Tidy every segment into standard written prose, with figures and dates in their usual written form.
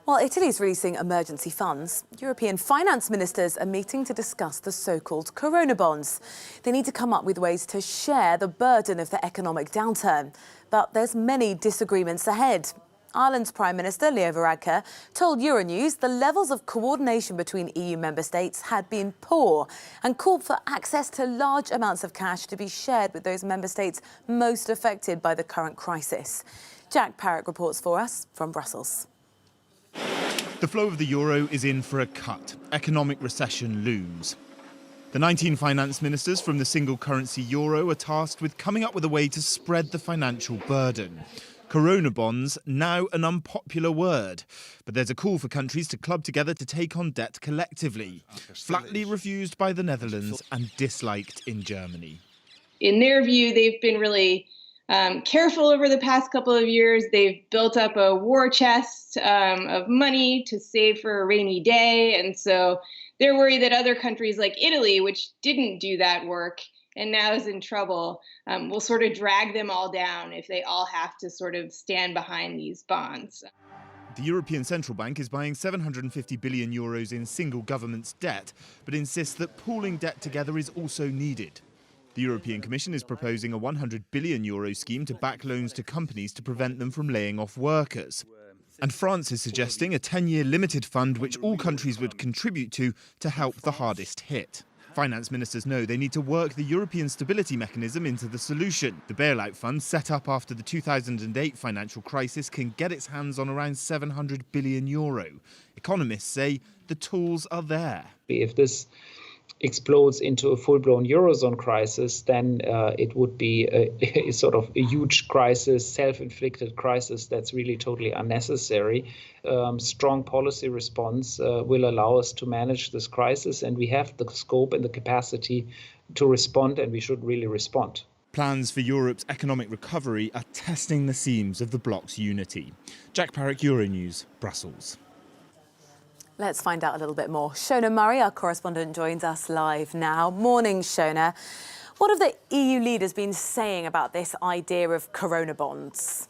While Italy's releasing emergency funds, European finance ministers are meeting to discuss the so-called corona bonds. They need to come up with ways to share the burden of the economic downturn. But there's many disagreements ahead. Ireland's Prime Minister, Leo Varadkar, told Euronews the levels of coordination between EU member states had been poor and called for access to large amounts of cash to be shared with those member states most affected by the current crisis. Jack Parrott reports for us from Brussels. The flow of the euro is in for a cut. Economic recession looms. The 19 finance ministers from the single currency euro are tasked with coming up with a way to spread the financial burden. Corona bonds, now an unpopular word. But there's a call for countries to club together to take on debt collectively. Flatly refused by the Netherlands and disliked in Germany. In their view, they've been really careful over the past couple of years. They've built up a war chest of money to save for a rainy day. And so they're worried that other countries like Italy, which didn't do that work and now is in trouble, will sort of drag them all down if they all have to sort of stand behind these bonds. The European Central Bank is buying 750 billion euros in single government's debt, but insists that pooling debt together is also needed. The European Commission is proposing a 100 billion euro scheme to back loans to companies to prevent them from laying off workers. And France is suggesting a 10-year limited fund which all countries would contribute to help the hardest hit. Finance ministers know they need to work the European Stability Mechanism into the solution. The bailout fund, set up after the 2008 financial crisis, can get its hands on around 700 billion euro. Economists say the tools are there. If this explodes into a full-blown Eurozone crisis, then it would be a sort of a huge crisis, self-inflicted crisis that's really totally unnecessary. Strong policy response will allow us to manage this crisis, and we have the scope and the capacity to respond, and we should really respond. Plans for Europe's economic recovery are testing the seams of the bloc's unity. Jack Parrott, Euronews, Brussels. Let's find out a little bit more. Shona Murray, our correspondent, joins us live now. Morning, Shona. What have the EU leaders been saying about this idea of corona bonds?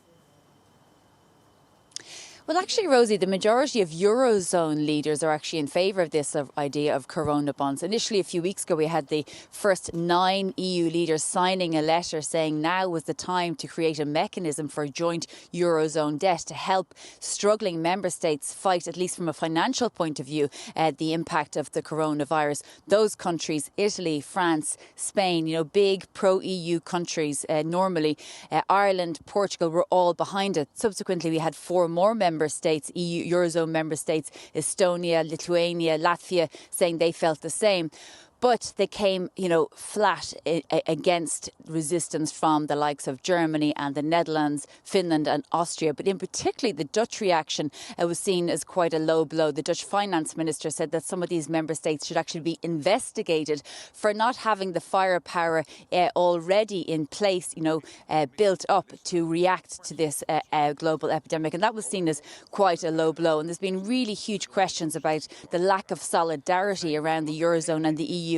Well, actually, Rosie, the majority of Eurozone leaders are actually in favour of this idea of corona bonds. Initially, a few weeks ago, we had the first 9 EU leaders signing a letter saying now was the time to create a mechanism for joint Eurozone debt to help struggling member states fight, at least from a financial point of view, the impact of the coronavirus. Those countries, Italy, France, Spain, big pro-EU countries, normally Ireland, Portugal were all behind it. Subsequently, we had 4 more member states, EU, Eurozone member states, Estonia, Lithuania, Latvia, saying they felt the same. But they came, flat against resistance from the likes of Germany and the Netherlands, Finland and Austria. But in particular, the Dutch reaction was seen as quite a low blow. The Dutch finance minister said that some of these member states should actually be investigated for not having the firepower already in place, built up to react to this global epidemic. And that was seen as quite a low blow. And there's been really huge questions about the lack of solidarity around the Eurozone and the EU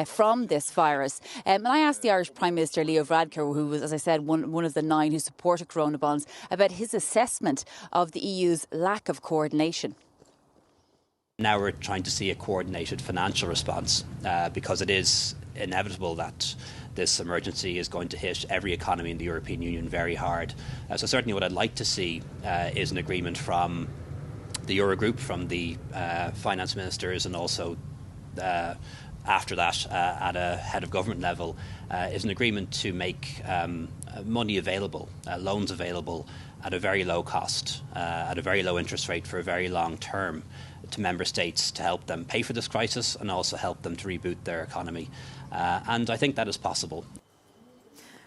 from this virus. And I asked the Irish Prime Minister, Leo Varadkar, who was, as I said, one of the 9 who supported corona bonds, about his assessment of the EU's lack of coordination. Now we're trying to see a coordinated financial response because it is inevitable that this emergency is going to hit every economy in the European Union very hard. So certainly what I'd like to see is an agreement from the Eurogroup, from the finance ministers, and also after that, at a head of government level, is an agreement to make money available, loans available at a very low cost, at a very low interest rate for a very long term to member states to help them pay for this crisis and also help them to reboot their economy. And I think that is possible.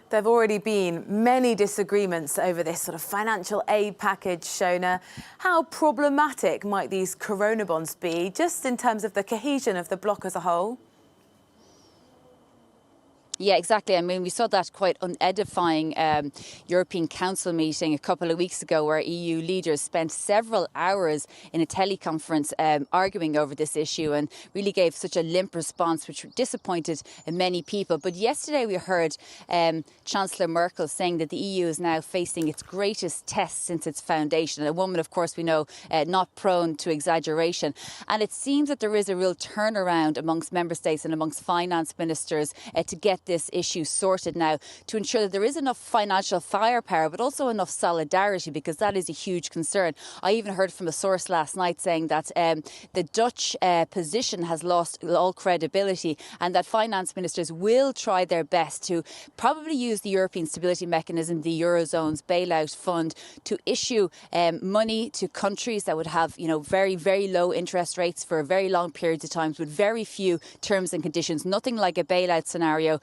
There have already been many disagreements over this sort of financial aid package, Shona. How problematic might these corona bonds be, just in terms of the cohesion of the bloc as a whole? Yeah, exactly. I mean, we saw that quite unedifying European Council meeting a couple of weeks ago where EU leaders spent several hours in a teleconference arguing over this issue and really gave such a limp response, which disappointed many people. But yesterday we heard Chancellor Merkel saying that the EU is now facing its greatest test since its foundation. A woman, of course, we know, not prone to exaggeration. And it seems that there is a real turnaround amongst member states and amongst finance ministers to get this issue sorted now, to ensure that there is enough financial firepower but also enough solidarity, because that is a huge concern. I even heard from a source last night saying that the Dutch position has lost all credibility and that finance ministers will try their best to probably use the European Stability Mechanism, the Eurozone's bailout fund, to issue money to countries that would have, very, very low interest rates for very long periods of time with very few terms and conditions. Nothing like a bailout scenario